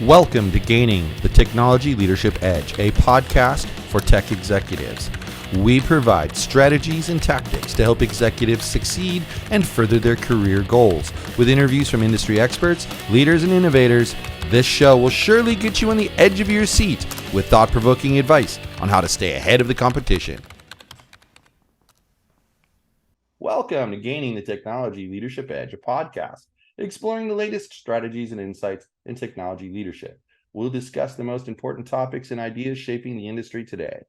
Welcome to Gaining the Technology Leadership Edge, a podcast for tech executives. We provide strategies and tactics to help executives succeed and further their career goals. With interviews from industry experts, leaders, and innovators, this show will surely get you on the edge of your seat with thought-provoking advice on how to stay ahead of the competition. Welcome to Gaining the Technology Leadership Edge, a podcast exploring the latest strategies and insights in technology leadership. We'll discuss the most important topics and ideas shaping the industry today,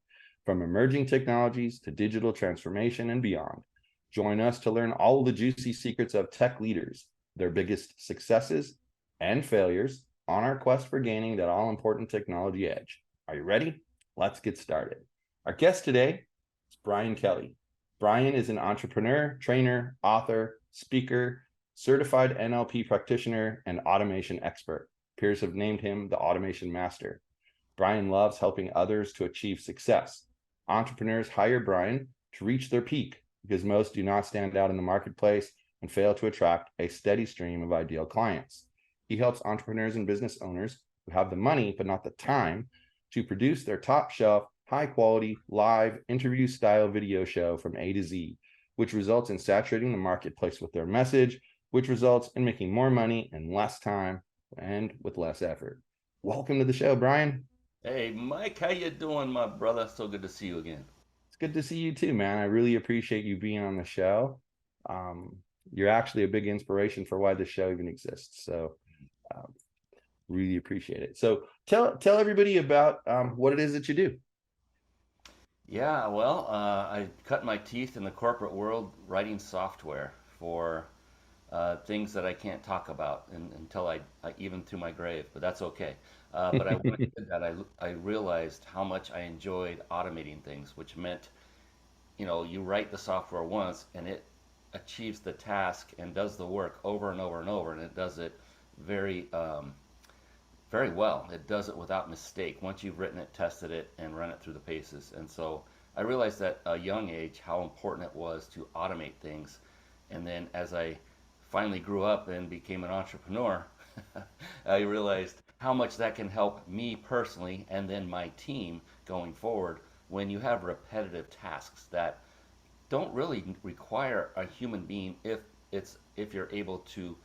from emerging technologies to digital transformation and beyond. Join us to learn all of the juicy secrets of tech leaders, their biggest successes and failures on our quest for gaining that all-important technology edge. Are you ready? Let's get started. Our guest today is Brian Kelly. Brian is an entrepreneur, trainer, author, speaker, certified NLP practitioner, and automation expert. Peers have named him the automation master. Brian loves helping others to achieve success. Entrepreneurs hire Brian to reach their peak because most do not stand out in the marketplace and fail to attract a steady stream of ideal clients. He helps entrepreneurs and business owners who have the money but not the time to produce their top shelf, high quality, live interview style video show from A to Z, which results in saturating the marketplace with their message, which results in making more money in less time and with less effort. Welcome to the show, Brian. Hey, Mike, how you doing, my brother? So good to see you again. It's good to see you too, man. I really appreciate you being on the show. You're actually a big inspiration for why this show even exists. So um, really appreciate it. So tell everybody about what it is that you do. Yeah, well, I cut my teeth in the corporate world writing software for things that I can't talk about until I even to my grave, but that's okay. But when I did that, I realized how much I enjoyed automating things, which meant, you write the software once and it achieves the task and does the work over and over and over, and it does it very, very well. It does it without mistake once you've written it, tested it, and run it through the paces. And so I realized at a young age how important it was to automate things. And then as I finally grew up and became an entrepreneur, I realized how much that can help me personally and then my team going forward when you have repetitive tasks that don't really require a human being if you're able to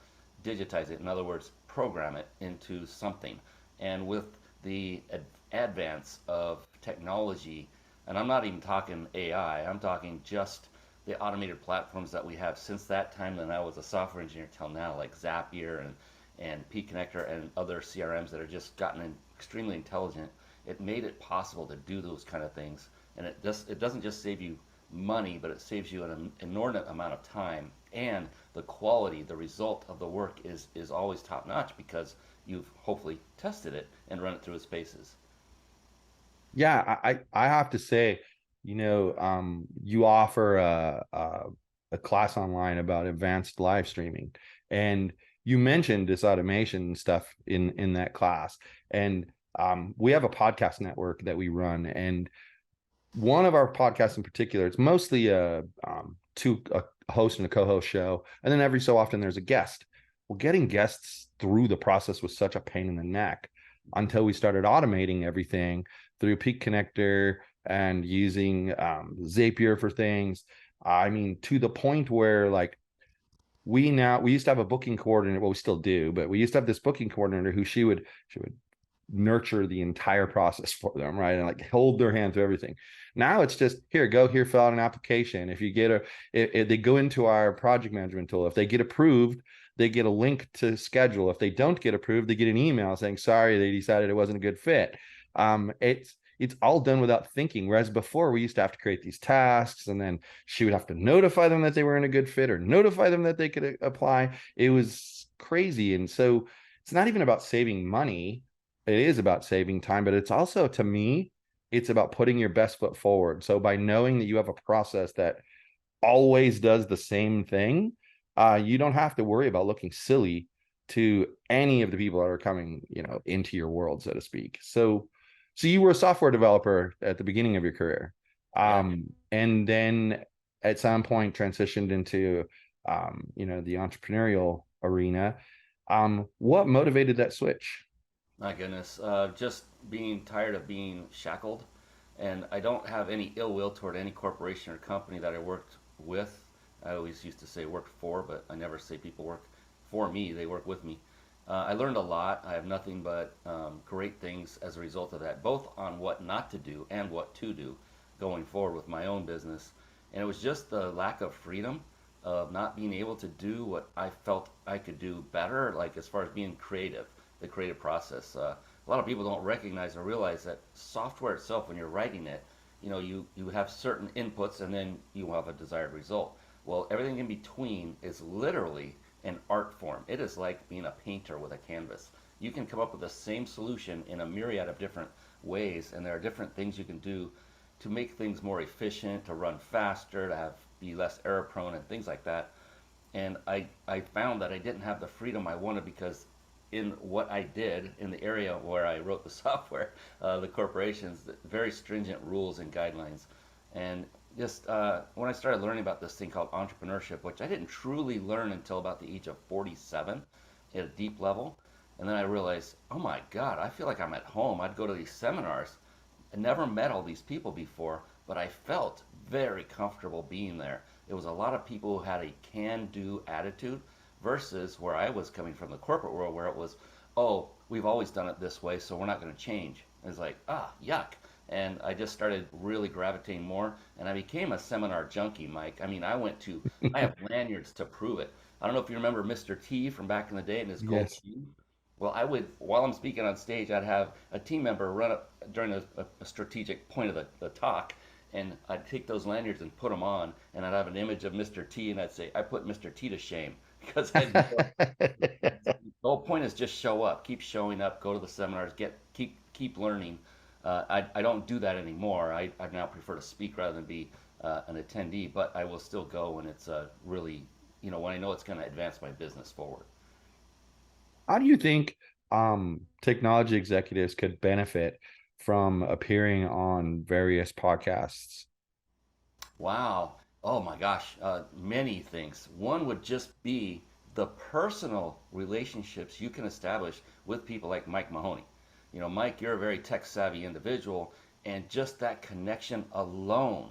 digitize it. In other words, program it into something. And with the advance of technology, and I'm not even talking AI, I'm talking just the automated platforms that we have since that time when I was a software engineer till now, like Zapier and P Connector and other CRMs that are just gotten extremely intelligent. It made it possible to do those kind of things, and it doesn't just save you money, but it saves you an inordinate amount of time, and the quality, the result of the work is always top notch because you've hopefully tested it and run it through its paces. Yeah, I have to say, you offer a class online about advanced live streaming, and you mentioned this automation stuff in that class. And we have a podcast network that we run, and one of our podcasts in particular, it's mostly a host and a co-host show, and then every so often there's a guest. Well, getting guests through the process was such a pain in the neck until we started automating everything through Peak Connector and using Zapier for things. I mean, to the point where like we used to have a booking coordinator. Well, we still do, but we used to have this booking coordinator who she would nurture the entire process for them, right? And like hold their hand through everything. Now it's just here, fill out an application. If you get if they go into our project management tool, if they get approved, they get a link to schedule. If they don't get approved, they get an email saying, sorry, they decided it wasn't a good fit. It's all done without thinking. Whereas before we used to have to create these tasks, and then she would have to notify them that they were in a good fit or notify them that they could apply. It was crazy. And so it's not even about saving money. It is about saving time, but it's also, to me, it's about putting your best foot forward. So by knowing that you have a process that always does the same thing, you don't have to worry about looking silly to any of the people that are coming, into your world, so to speak. So you were a software developer at the beginning of your career, Yeah. and then at some point transitioned into, the entrepreneurial arena. What motivated that switch? My goodness, just being tired of being shackled, and I don't have any ill will toward any corporation or company that I worked with. I always used to say worked for, but I never say people work for me. They work with me. I learned a lot. I have nothing but great things as a result of that, both on what not to do and what to do going forward with my own business. And it was just the lack of freedom of not being able to do what I felt I could do better, like as far as being creative, the creative process. A lot of people don't recognize or realize that software itself, when you're writing it, you have certain inputs and then you have a desired result. Well, everything in between is literally an art form. It is like being a painter with a canvas. You can come up with the same solution in a myriad of different ways, and there are different things you can do to make things more efficient, to run faster, to have be less error prone, and things like that. And I found that I didn't have the freedom I wanted because in what I did in the area where I wrote the software, the corporations, very stringent rules and guidelines. And just when I started learning about this thing called entrepreneurship, which I didn't truly learn until about the age of 47 at a deep level, and then I realized, oh my God, I feel like I'm at home. I'd go to these seminars. I never met all these people before, but I felt very comfortable being there. It was a lot of people who had a can do attitude versus where I was coming from, the corporate world, where it was, oh, we've always done it this way, so we're not going to change. It's like, yuck. And I just started really gravitating more, and I became a seminar junkie, Mike. I mean, I have lanyards to prove it. I don't know if you remember Mr. T from back in the day and his gold Yes. key. Well, I would, while I'm speaking on stage, I'd have a team member run up during a strategic point of the talk, and I'd take those lanyards and put them on, and I'd have an image of Mr. T, and I'd say, I put Mr. T to shame because I know the whole point is just show up, keep showing up, go to the seminars, keep learning. I don't do that anymore. I now prefer to speak rather than be an attendee, but I will still go when it's really, when I know it's going to advance my business forward. How do you think technology executives could benefit from appearing on various podcasts? Wow. Oh my gosh. Many things. One would just be the personal relationships you can establish with people like Mike Mahoney. Mike, you're a very tech savvy individual, and just that connection alone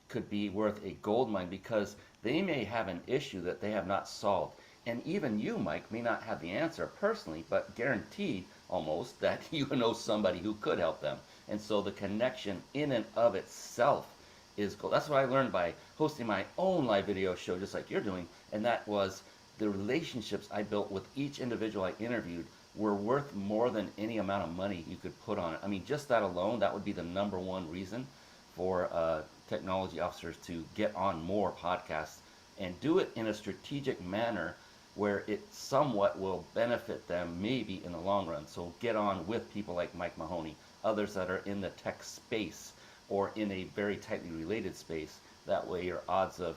could be worth a gold mine because they may have an issue that they have not solved. And even you, Mike, may not have the answer personally, but guaranteed almost that you know somebody who could help them. And so the connection in and of itself is gold. That's what I learned by hosting my own live video show, just like you're doing. And that was the relationships I built with each individual I interviewed were worth more than any amount of money you could put on it. I mean, just that alone, that would be the number one reason for technology officers to get on more podcasts and do it in a strategic manner where it somewhat will benefit them maybe in the long run. So get on with people like Mike Mahoney, others that are in the tech space or in a very tightly related space. That way your odds of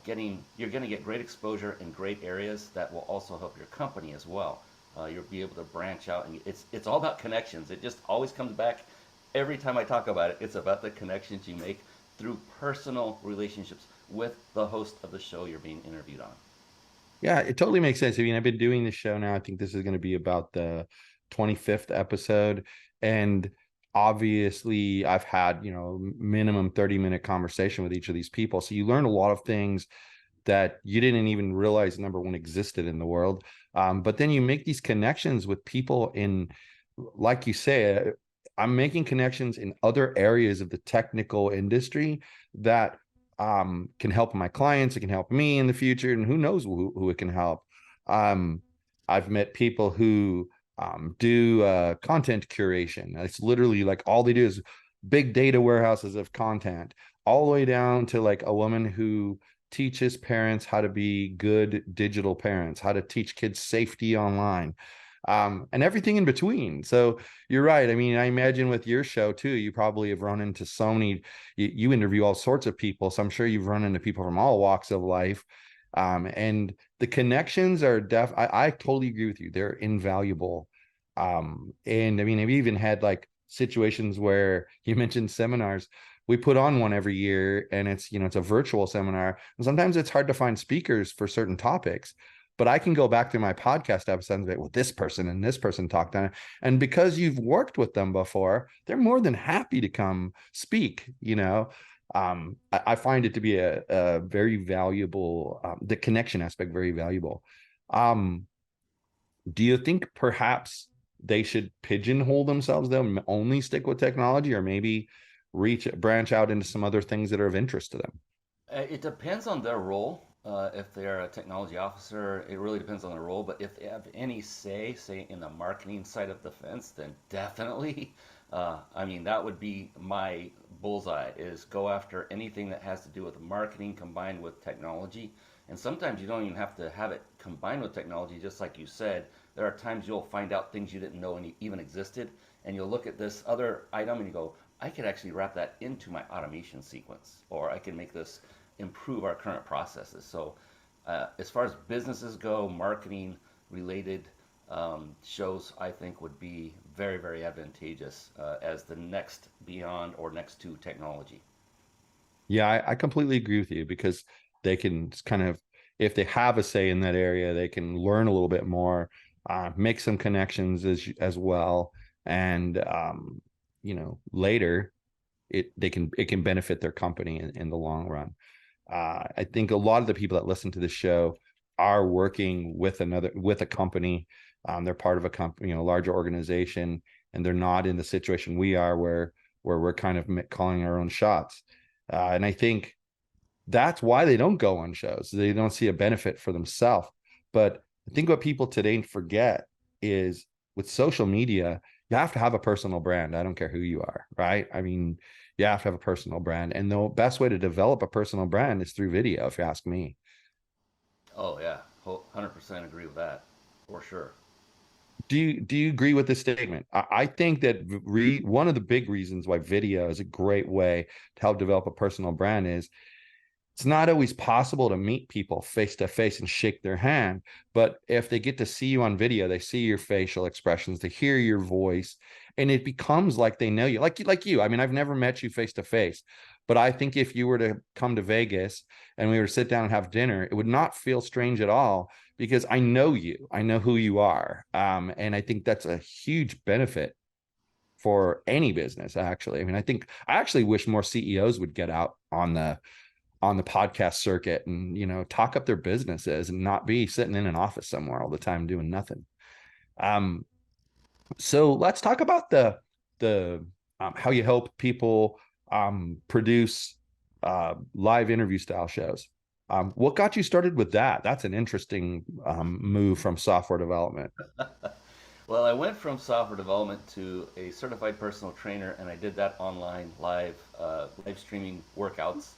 you're going to get great exposure in great areas that will also help your company as well. You'll be able to branch out, and it's all about connections. It just always comes back every time I talk about it. It's about the connections you make through personal relationships with the host of the show you're being interviewed on. Yeah, it totally makes sense. I mean, I've been doing this show now. I think this is going to be about the 25th episode. And obviously, I've had, minimum 30-minute conversation with each of these people. So you learn a lot of things that you didn't even realize, number one, existed in the world. But then you make these connections with people in, like you say, I'm making connections in other areas of the technical industry that can help my clients. It can help me in the future, and who knows who it can help. Um, I've met people who do content curation. It's literally like all they do is big data warehouses of content, all the way down to like a woman who teaches parents how to be good digital parents, how to teach kids safety online, and everything in between. So you're right. I mean, I imagine with your show too, you probably have run into so many, you interview all sorts of people. So I'm sure you've run into people from all walks of life. And the connections are I totally agree with you. They're invaluable. And I mean, I've even had like situations where you mentioned seminars. We put on one every year, and it's a virtual seminar. And sometimes it's hard to find speakers for certain topics. but I can go back to my podcast episode and say, well, this person and this person talked on it. And because you've worked with them before, they're more than happy to come speak, I find it to be a very valuable, the connection aspect, very valuable. Um, do you think perhaps they should pigeonhole themselves, though, only stick with technology, or maybe branch out into some other things that are of interest to them? It depends on their role. If they're a technology officer, it really depends on their role. But if they have any say in the marketing side of the fence, then definitely. I mean, that would be my bullseye is go after anything that has to do with marketing combined with technology. And sometimes you don't even have to have it combined with technology, just like you said. There are times you'll find out things you didn't know even existed, and you'll look at this other item and you go, I could actually wrap that into my automation sequence, or I can make this improve our current processes. So, as far as businesses go, marketing related shows I think would be very, very advantageous as the next beyond or next to technology. Yeah, I completely agree with you because they can kind of, if they have a say in that area, they can learn a little bit more, make some connections as well, and later it can benefit their company in the long run. I think a lot of the people that listen to the show are working with a company. They're part of a company, a larger organization, and they're not in the situation we are where we're kind of calling our own shots. And I think that's why they don't go on shows. They don't see a benefit for themselves. But I think what people today forget is with social media, you have to have a personal brand. I don't care who you are, right? I mean, you have to have a personal brand. And the best way to develop a personal brand is through video, if you ask me. Oh yeah, 100% agree with that, for sure. Do you agree with this statement? I think that one of the big reasons why video is a great way to help develop a personal brand is it's not always possible to meet people face to face and shake their hand. But if they get to see you on video, they see your facial expressions, they hear your voice, and it becomes like they know you. Like you. I mean, I've never met you face to face, but I think if you were to come to Vegas and we were to sit down and have dinner, it would not feel strange at all because I know you. I know who you are. And I think that's a huge benefit for any business, actually. I mean, I actually wish more CEOs would get out on the podcast circuit and talk up their businesses and not be sitting in an office somewhere all the time doing nothing. um so let's talk about the how you help people produce live interview style shows. What got you started with that? That's an interesting move from software development. Well, I went from software development to a certified personal trainer, and I did that online, live streaming workouts.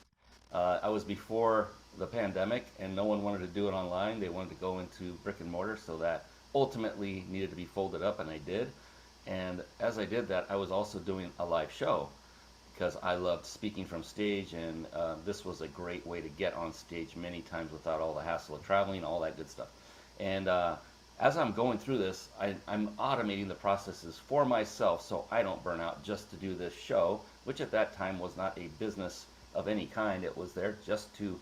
I was before the pandemic, and no one wanted to do it online. They wanted to go into brick and mortar, so that ultimately needed to be folded up, and I did. And as I did that, I was also doing a live show because I loved speaking from stage, and this was a great way to get on stage many times without all the hassle of traveling, all that good stuff. And as I'm going through this, I'm automating the processes for myself so I don't burn out just to do this show, which at that time was not a business of any kind. It was there just to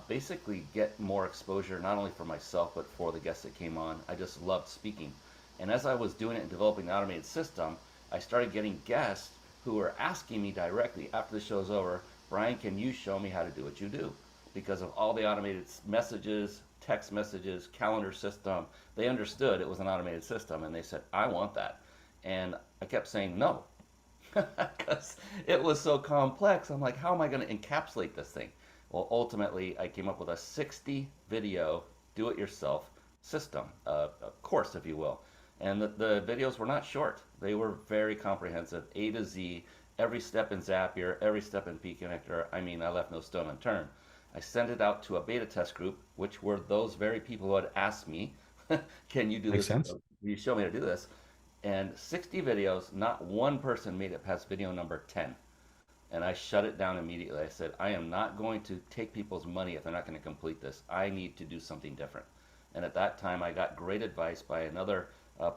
basically get more exposure, not only for myself, but for the guests that came on. I just loved speaking. And as I was doing it and developing the automated system, I started getting guests who were asking me directly after the show's over, Brian, can you show me how to do what you do? Because of all the automated messages, text messages, calendar system, they understood it was an automated system and they said, I want that. And I kept saying no because it was so complex. I'm like, how am I going to encapsulate this thing? Well, ultimately, I came up with a 60 video do it yourself system, a course, if you will. And the videos were not short, they were very comprehensive, A to Z, every step in Zapier, every step in P Connector. I mean, I left no stone unturned. I sent it out to a beta test group, which were those very people who had asked me, can you do Makes this? sense. Will you show me how to do this? And 60 videos, not one person made it past video number 10. And I shut it down immediately. I said, I am not going to take people's money if they're not going to complete this. I need to do something different. And at that time, I got great advice by another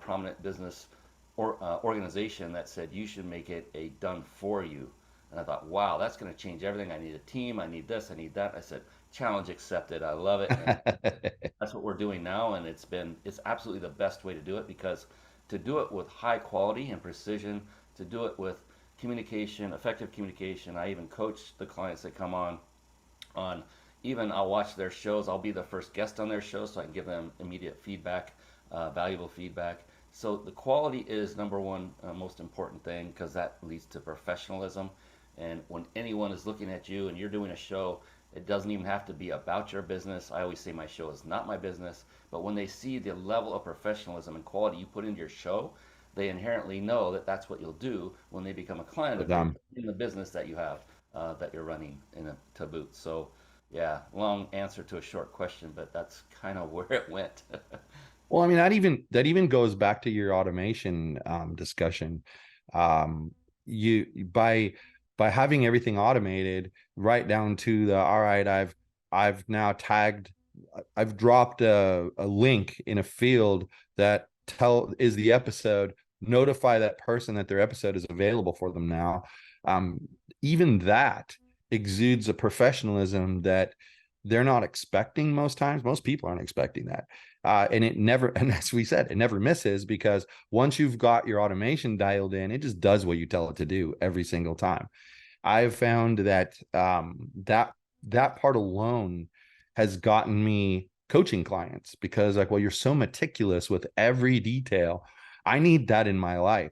prominent business organization that said, you should make it a done for you. And I thought, wow, that's going to change everything. I need a team. I need this. I need that. I said, challenge accepted. I love it, and that's what we're doing now, and it's absolutely the best way to do it, because to do it with high quality and precision, to do it with communication, effective communication. I even coach the clients that come on even I'll watch their shows. I'll be the first guest on their show, so I can give them immediate feedback, valuable feedback. So the quality is number one most important thing, because that leads to professionalism. And when anyone is looking at you and you're doing a show, it doesn't even have to be about your business. I always say my show is not my business, but when they see the level of professionalism and quality you put into your show, they inherently know that that's what you'll do when they become a client of yours Done. in the business that you have, that you're running to boot. So yeah, long answer to a short question, but that's kind of where it went. Well, I mean, that even goes back to your automation discussion. You by having everything automated, right down to the all right, I've now tagged, I've dropped a link in a field that tell is the episode, notify that person that their episode is available for them now. Um, Even that exudes a professionalism that they're not expecting most times. Most people aren't expecting that. And it never, and as we said, it never misses, because once you've got your automation dialed in, it just does what you tell it to do every single time. I've found that that part alone has gotten me coaching clients, because like, well, you're so meticulous with every detail. I need that in my life.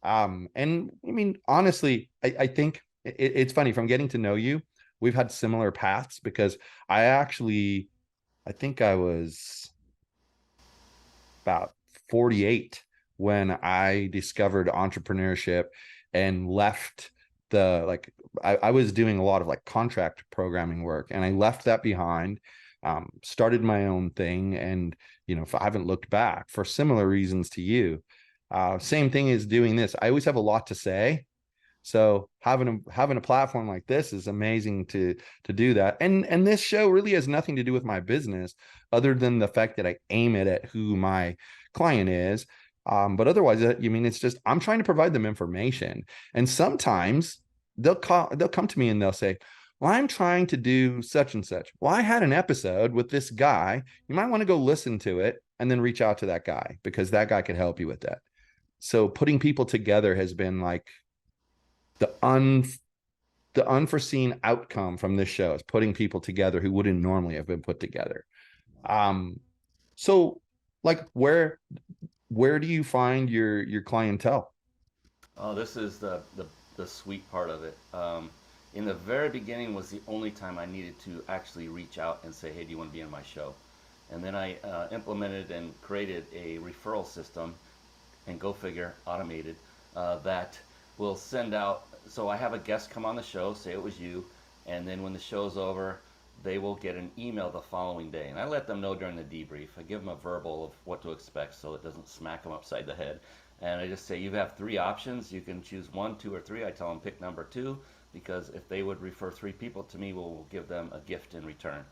And I mean, honestly, I think it's funny from getting to know you. We've had similar paths, because I think I was about 48 when I discovered entrepreneurship and left the like I was doing a lot of like contract programming work, and I left that behind, started my own thing, and if I haven't looked back for similar reasons to you. Same thing as doing this. I always have a lot to say, so having a platform like this is amazing to do that. And this show really has nothing to do with my business, other than the fact that I aim it at who my client is. But otherwise, you mean, it's just I'm trying to provide them information. And sometimes they'll come to me and they'll say, "Well, I'm trying to do such and such. Well, I had an episode with this guy. You might want to go listen to it and then reach out to that guy, because that guy can help you with that." So putting people together has been like the un the unforeseen outcome from this show, is putting people together who wouldn't normally have been put together. Um, so like where do you find your clientele? Oh, this is the sweet part of it. In the very beginning was the only time I needed to actually reach out and say, hey, do you want to be in my show? And then I implemented and created a referral system, and go figure, automated, that will send out. So I have a guest come on the show, say it was you, and then when the show's over, they will get an email the following day. And I let them know during the debrief. I give them a verbal of what to expect, so it doesn't smack them upside the head. And I just say, you have three options. You can choose one, two, or three. I tell them pick number two, because if they would refer three people to me, we'll give them a gift in return.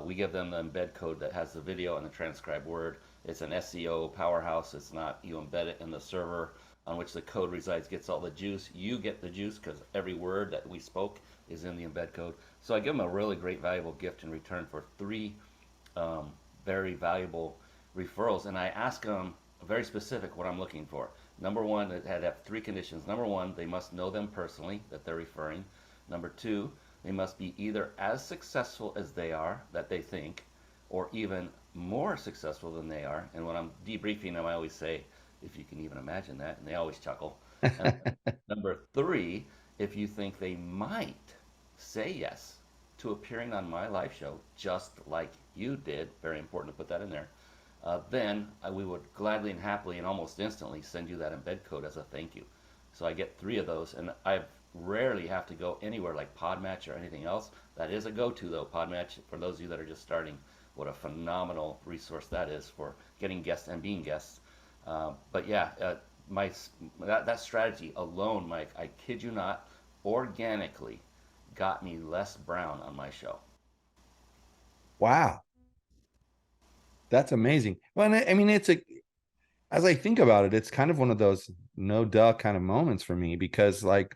We give them the embed code that has the video and the transcribed word. It's an SEO powerhouse. It's not, you embed it in the server on which the code resides, gets all the juice. You get the juice, because every word that we spoke is in the embed code. So I give them a really great, valuable gift in return for three very valuable referrals. And I ask them very specific what I'm looking for. Number one, it had to have three conditions. Number one, they must know them personally that they're referring. Number two, they must be either as successful as they are, that they think, or even more successful than they are. And when I'm debriefing them, I always say, if you can even imagine that, and they always chuckle. And number three, if you think they might say yes to appearing on my live show, just like you did, very important to put that in there, then we would gladly and happily and almost instantly send you that embed code as a thank you. So I get three of those, and I rarely have to go anywhere like Podmatch or anything else. That is a go-to though. Podmatch, for those of you that are just starting, what a phenomenal resource that is for getting guests and being guests. But yeah, my that strategy alone, Mike, I kid you not, organically got me Les Brown on my show. Wow, that's amazing. Well, I mean, as I think about it, it's kind of one of those no duh kind of moments for me, because like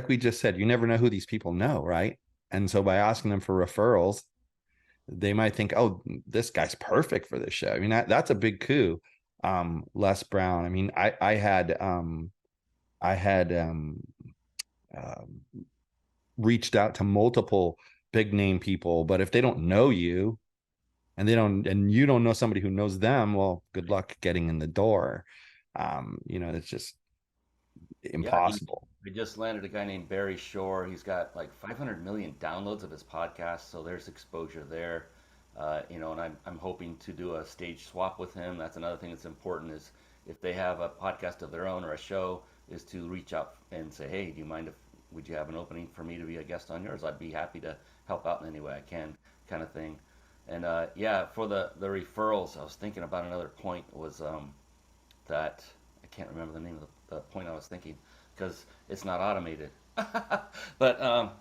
we just said, you never know who these people know, right? And so by asking them for referrals, they might think, oh, this guy's perfect for this show. I mean, that's a big coup. Les Brown. I mean, I had um, reached out to multiple big name people, but if they don't know you and you don't know somebody who knows them, well, good luck getting in the door. It's just Yeah, impossible. I just landed a guy named Barry Shore. He's got like 500 million downloads of his podcast, so there's exposure there. And I'm hoping to do a stage swap with him. That's another thing that's important is if they have a podcast of their own or a show, is to reach out and say, hey, do you mind if would you have an opening for me to be a guest on yours? I'd be happy to help out in any way I can, kind of thing. And yeah, for the referrals, I was thinking about another point was that I can't remember the name of the point I was thinking because it's not automated. But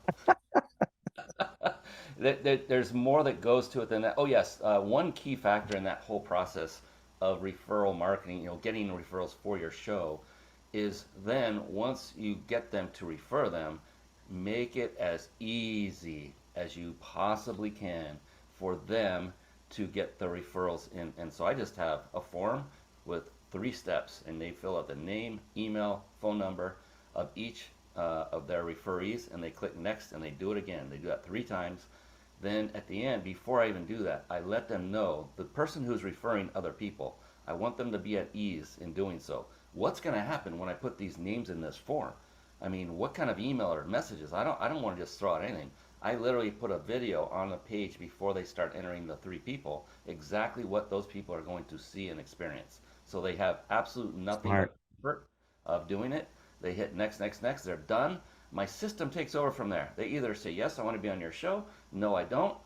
there's more that goes to it than that. Oh yes, one key factor in that whole process of referral marketing, getting referrals for your show, is then once you get them to refer them, make it as easy as you possibly can for them to get the referrals in. And so I just have a form with 3 steps, and they fill out the name, email, phone number of each of their referees, and they click next, and they do it again. They do that 3 times. Then at the end, before I even do that, I let them know the person who's referring other people, I want them to be at ease in doing so. What's going to happen when I put these names in this form? I mean, what kind of email or messages? I don't want to just throw out anything. I literally put a video on the page before they start entering the 3 people, exactly what those people are going to see and experience. So they have absolute nothing but Smart. effort of doing it. They hit next, next, next. They're done. My system takes over from there. They either say, yes, I want to be on your show. No, I don't.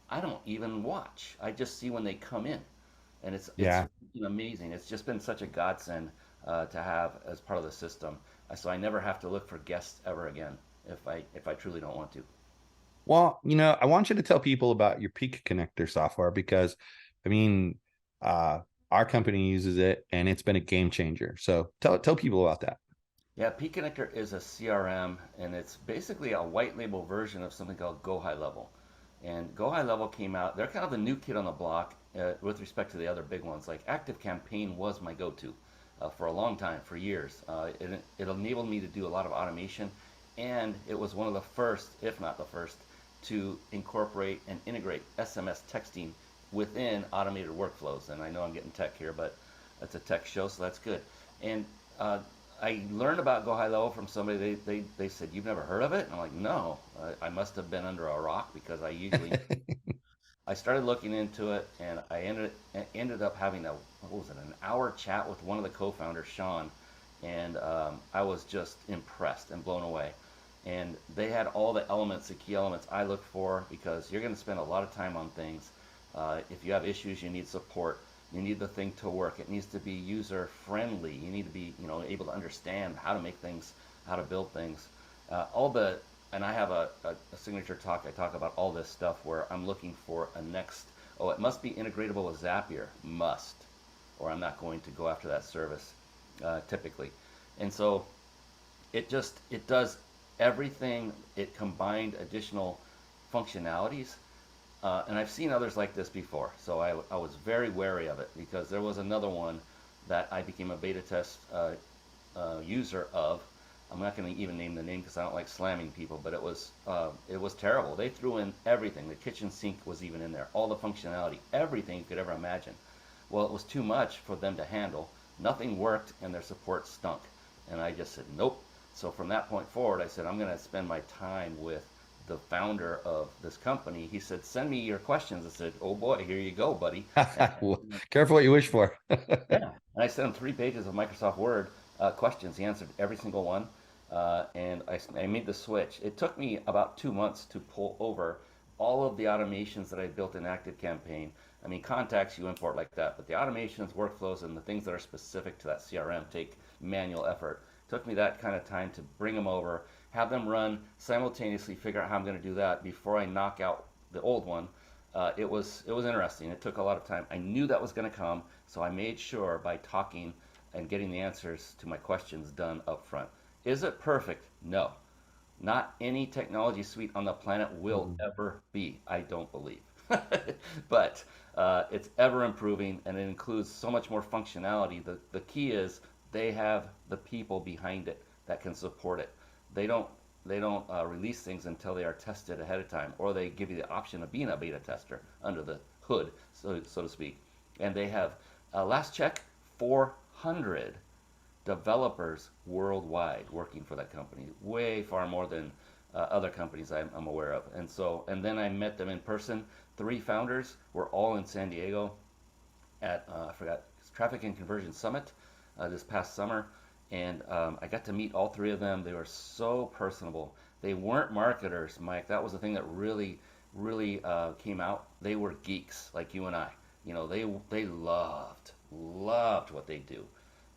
I don't even watch. I just see when they come in. And it's Yeah. amazing. It's just been such a godsend to have as part of the system. So I never have to look for guests ever again if I truly don't want to. Well, I want you to tell people about your Peak Connector software because, I mean, uh, our company uses it and it's been a game changer. So tell people about that. Yeah, P Connector is a CRM, and it's basically a white label version of something called Go High Level. And Go High Level came out. They're kind of the new kid on the block with respect to the other big ones. Like Active Campaign was my go-to for a long time, for years. It enabled me to do a lot of automation, and it was one of the first, if not the first, to incorporate and integrate SMS texting within automated workflows. And I know I'm getting tech here, but it's a tech show, so that's good. And I learned about Go High Level from somebody. They said, "You've never heard of it?" And I'm like, "No, I must have been under a rock because I started looking into it, and I ended up having what was it, an hour chat with one of the co-founders, Sean, and I was just impressed and blown away. And they had all the elements, the key elements I look for because you're going to spend a lot of time on things. If you have issues, you need support. You need the thing to work. It needs to be user friendly. You need to be, able to understand how to make things, how to build things. And I have a signature talk. I talk about all this stuff where I'm looking for a next. Oh, it must be integratable with Zapier. Must, or I'm not going to go after that service, typically. And so it does everything. It combined additional functionalities, and I've seen others like this before, so I was very wary of it because there was another one that I became a beta test user of. I'm not going to even name the name because I don't like slamming people, but it was terrible. They threw in everything. The kitchen sink was even in there, all the functionality, everything you could ever imagine. Well, it was too much for them to handle. Nothing worked, and their support stunk. And I just said, nope. So from that point forward, I said, I'm going to spend my time with the founder of this company. He said, send me your questions. I said, oh boy, here you go, buddy. And Well, careful what you wish for. yeah, and I sent him 3 pages of Microsoft Word questions. He answered every single one, and I made the switch. It took me about 2 months to pull over all of the automations that I built in ActiveCampaign. I mean, contacts you import like that, but the automations, workflows, and the things that are specific to that CRM take manual effort. It took me that kind of time to bring them over, have them run simultaneously, figure out how I'm going to do that before I knock out the old one. It was interesting. It took a lot of time. I knew that was going to come, so I made sure by talking and getting the answers to my questions done up front. Is it perfect? No. Not any technology suite on the planet will Mhm. ever be, I don't believe. But it's ever improving and it includes so much more functionality. The key is they have the people behind it that can support it. They don't they don't release things until they are tested ahead of time, or they give you the option of being a beta tester under the hood, so to speak. And they have, last check, 400 developers worldwide working for that company, way far more than other companies I'm aware of. And then I met them in person. Three founders were all in San Diego at I forgot, Traffic and Conversion Summit this past summer, and I got to meet all three of them. They were so personable. They weren't marketers, Mike. That was the thing that really came out. They were geeks like you and I. You know, they loved what they do,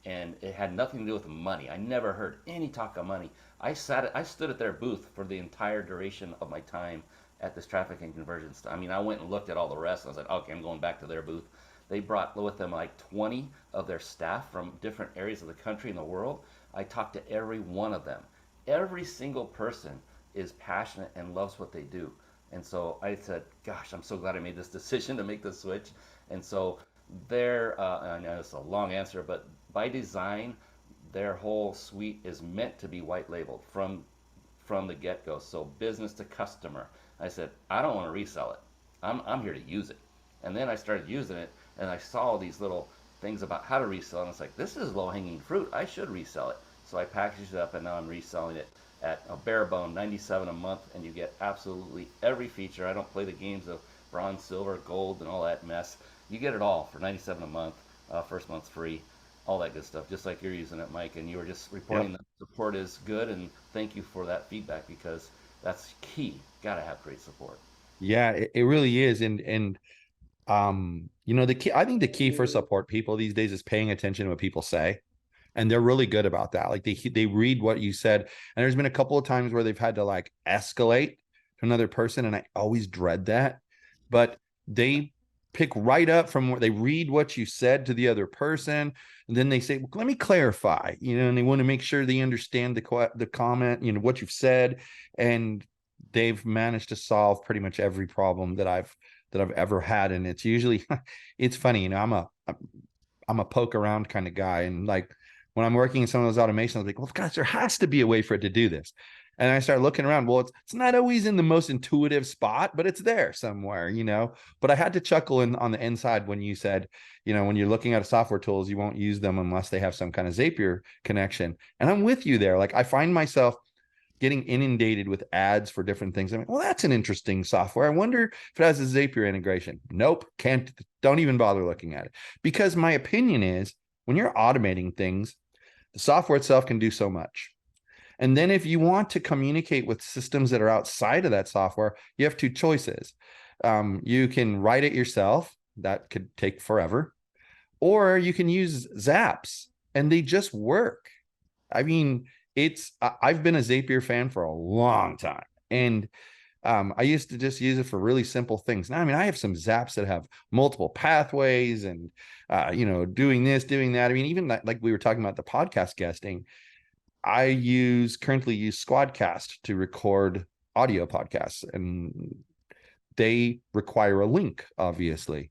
and it had nothing to do with money. I never heard any talk of money. I stood at their booth for the entire duration of my time at this traffic and conversion stuff. I mean, I went and looked at all the rest. And I was like, okay, I'm going back to their booth. They brought with them like 20 of their staff from different areas of the country and the world. I talked to every one of them. Every single person is passionate and loves what they do. And so I said, gosh, I'm so glad I made this decision to make the switch. And so I know it's a long answer, but by design, their whole suite is meant to be white labeled from the get go. So business to customer. I said, I don't want to resell it. I'm here to use it. And then I started using it, and I saw these little things about how to resell, and it's like, this is low hanging fruit. I should resell it. So I packaged it up, and now I'm reselling it at a bare bone 97 a month, and you get absolutely every feature. I don't play the games of bronze, silver, gold, and all that mess. You get it all for 97 a month. First month's free, all that good stuff. Just like you're using it, Mike, and you were just reporting Yep. that support is good, and thank you for that feedback because that's key. Got to have great support. Yeah, it really is. And the key, I think the key for support people these days is paying attention to what people say. And they're really good about that. Like they read what you said. And there's been a couple of times where they've had to like escalate to another person, and I always dread that. But they pick right up from where they read what you said to the other person, and then they say, well, let me clarify, and they want to make sure they understand the comment, what you've said. And they've managed to solve pretty much every problem that I've ever had. And it's usually it's funny, I'm a poke around kind of guy. And like when I'm working in some of those automations, I'm like, well, gosh, there has to be a way for it to do this. And I start looking around. Well, it's not always in the most intuitive spot, but it's there somewhere. But I had to chuckle on the inside when you said, when you're looking at software tools, you won't use them unless they have some kind of Zapier connection. And I'm with you there. Like I find myself getting inundated with ads for different things. I'm like, well, that's an interesting software. I wonder if it has a Zapier integration. Nope, don't even bother looking at it. Because my opinion is when you're automating things, the software itself can do so much. And then if you want to communicate with systems that are outside of that software, you have two choices. You can write it yourself. That could take forever. Or you can use Zaps and they just work. I mean, I've been a Zapier fan for a long time. And I used to just use it for really simple things. Now, I mean, I have some Zaps that have multiple pathways and, doing this, doing that. I mean, even like we were talking about the podcast guesting, I currently use Squadcast to record audio podcasts, and they require a link, obviously.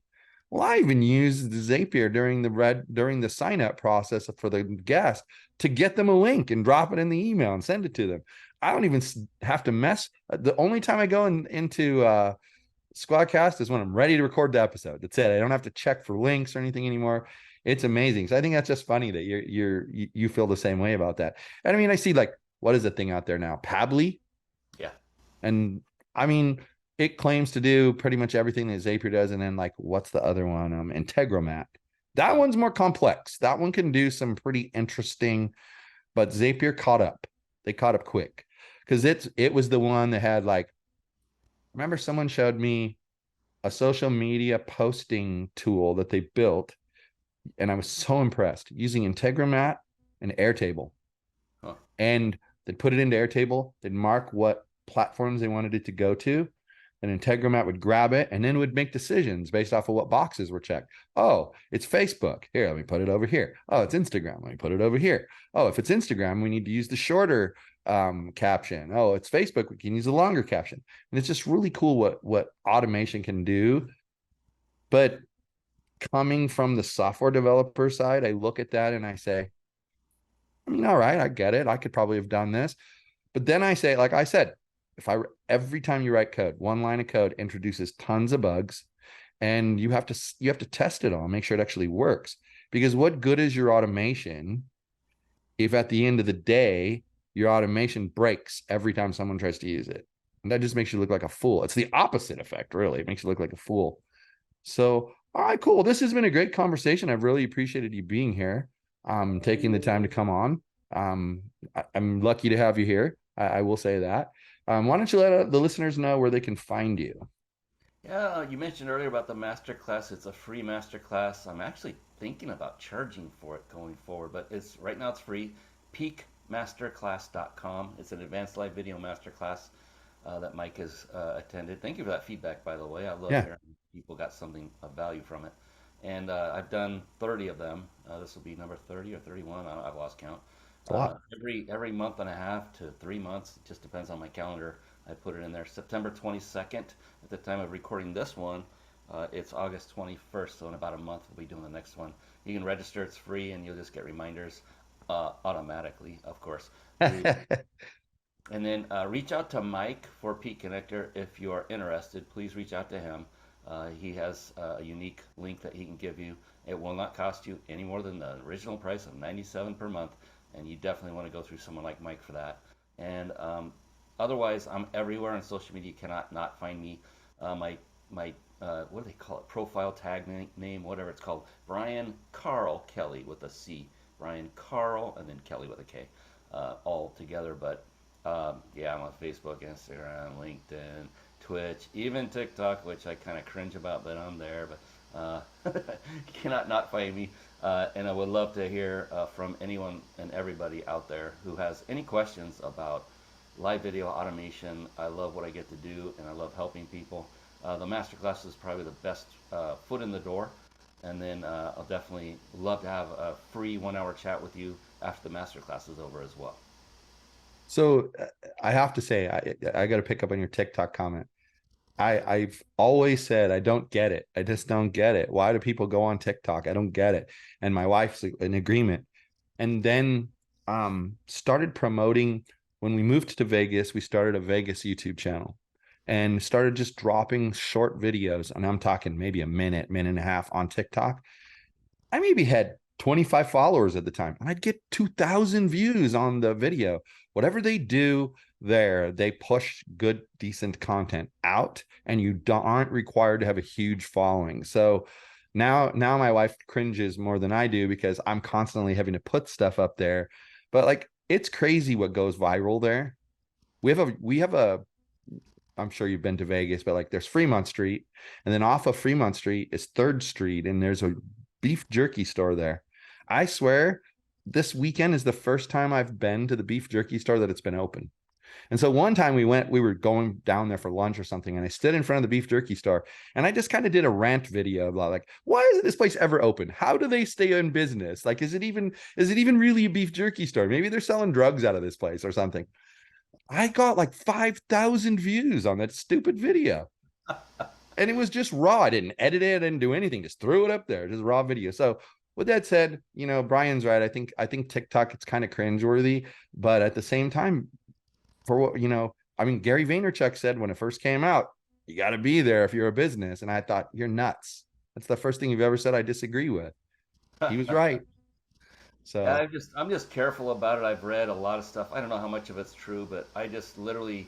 Well, I even used Zapier during the sign up process for the guest to get them a link and drop it in the email and send it to them. I don't even have to mess. The only time I go into Squadcast is when I'm ready to record the episode. That's it. I don't have to check for links or anything anymore. It's amazing. So I think that's just funny that you feel the same way about that. And I mean, I see like what is the thing out there now? Pabbly. Yeah. And I mean, it claims to do pretty much everything that Zapier does. And then like, what's the other one? Integromat. That Yeah. one's more complex. That one can do some pretty interesting, but Zapier caught up. They caught up quick because it was the one that had like, remember someone showed me a social media posting tool that they built, and I was so impressed using Integromat and Airtable. Huh. And they'd put it into Airtable, they'd mark what platforms they wanted it to go to, and Integromat would grab it and then would make decisions based off of what boxes were checked. Oh, it's Facebook. Here, let me put it over here. Oh, it's Instagram. Let me put it over here. Oh, if it's Instagram, we need to use the shorter caption. Oh, it's Facebook, we can use a longer caption. And it's just really cool what automation can do. But coming from the software developer side, I look at that and I say, I mean, all right, I get it. I could probably have done this. But then I say, like I said, if I every time you write code, one line of code introduces tons of bugs, and you have to test it all, make sure it actually works. Because what good is your automation if at the end of the day your automation breaks every time someone tries to use it? And that just makes you look like a fool. It's the opposite effect, really. It makes you look like a fool. So, all right, cool. This has been a great conversation. I've really appreciated you being here, taking the time to come on. I'm lucky to have you here. I will say that. Why don't you let the listeners know where they can find you? Yeah, you mentioned earlier about the master class. It's a free master class. I'm actually thinking about charging for it going forward, but it's right now it's free. Peakmasterclass.com. It's an advanced live video masterclass that Mike has attended. Thank you for that feedback, by the way. I love Yeah, hearing people got something of value from it. And I've done 30 of them. This will be number 30 or 31. I've lost count. it's a lot. Every month and a half to 3 months. It just depends on my calendar. I put it in there. September 22nd. At the time of recording this one, it's August 21st. So in about a month, we'll be doing the next one. You can register. It's free, and you'll just get reminders automatically, of course. Through, and then reach out to Mike for Peak Connector if you are interested. Please reach out to him. He has a unique link that he can give you. It will not cost you any more than the original price of $97 per month, and you definitely want to go through someone like Mike for that. And otherwise, I'm everywhere on social media. You cannot not find me. My what do they call it? Profile tag name, whatever it's called. Brian Carl Kelly with a C. Brian Carl and then Kelly with a K, all together. But yeah, I'm on Facebook, Instagram, LinkedIn, Twitch, even TikTok, which I kind of cringe about, but I'm there. But you cannot not find me. And I would love to hear from anyone and everybody out there who has any questions about live video automation. I love what I get to do, and I love helping people. The masterclass is probably the best foot in the door. And then I'll definitely love to have a free 1 hour chat with you after the masterclass is over as well. So I have to say, I got to pick up on your TikTok comment. I've always said I don't get it. I just don't get it. Why do people go on TikTok? I don't get it. And my wife's in agreement. And then started promoting. When we moved to Vegas, we started a Vegas YouTube channel and started just dropping short videos. And I'm talking maybe a minute, minute and a half on TikTok. I maybe had 25 followers at the time, and I'd get 2,000 views on the video. Whatever they do there, they push good, decent content out, and you aren't required to have a huge following. So now my wife cringes more than I do because I'm constantly having to put stuff up there. But like, it's crazy what goes viral there. We have a I'm sure you've been to Vegas, but like there's Fremont Street, and then off of Fremont Street is Third Street, and there's a beef jerky store there. I swear this weekend is the first time I've been to the beef jerky store that it's been open. And so one time we were going down there for lunch or something, and I stood in front of the beef jerky store, and I just kind of did a rant video about like, why isn't this place ever open? How do they stay in business? Like, is it even really a beef jerky store? Maybe they're selling drugs out of this place or something. I got like 5,000 views on that stupid video. And it was just raw. I didn't edit it, I didn't do anything, just threw it up there, just raw video. So with that said, Brian's right. I think TikTok, it's kind of cringeworthy, but at the same time, for what I mean, Gary Vaynerchuk said when it first came out, you got to be there if you're a business. And I thought, you're nuts. That's the first thing you've ever said I disagree with. He was right. So I'm just careful about it. I've read a lot of stuff. I don't know how much of it's true, but I just literally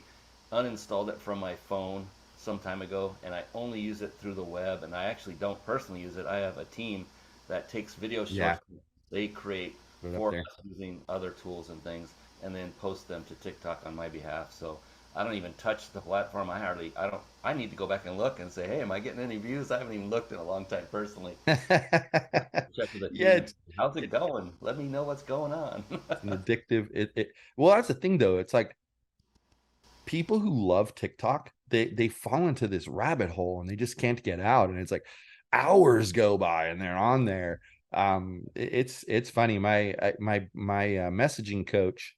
uninstalled it from my phone some time ago, and I only use it through the web. And I actually don't personally use it. I have a team that takes video yeah, shorts. They create put it up for there. us using other tools and things, and then post them to TikTok on my behalf. So I don't even touch the platform. I don't. I need to go back and look and say, hey, am I getting any views? I haven't even looked in a long time personally. Check with the Yeah, team. How's it going? Let me know what's going on. it's an addictive. Well, that's the thing though. It's like people who love TikTok, they fall into this rabbit hole and they just can't get out. And it's like hours go by and they're on there. It's funny. My messaging coach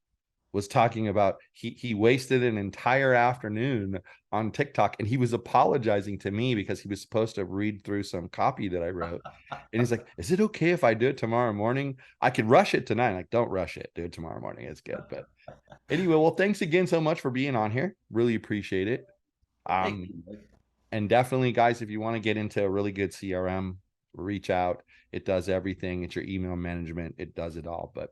was talking about he wasted an entire afternoon on TikTok, and he was apologizing to me because he was supposed to read through some copy that I wrote. And he's like, "Is it okay if I do it tomorrow morning? I could rush it tonight." I'm like, "Don't rush it. Do it tomorrow morning. It's good." But anyway, well, thanks again so much for being on here. Really appreciate it. Thank Um, you, Mike. and definitely, guys, if you want to get into a really good CRM, reach out. It does everything. It's your email management. It does it all. But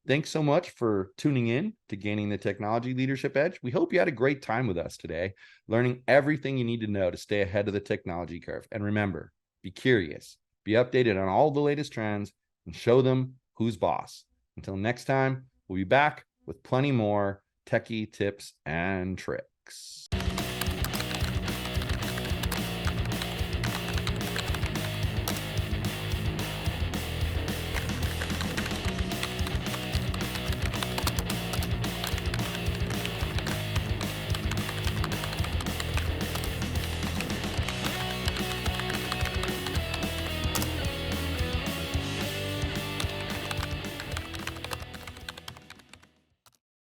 thanks so much for tuning in to Gaining the Technology Leadership Edge. We hope you had a great time with us today, learning everything you need to know to stay ahead of the technology curve. And remember, be curious, be updated on all the latest trends, and show them who's boss. Until next time, we'll be back with plenty more techie tips and tricks.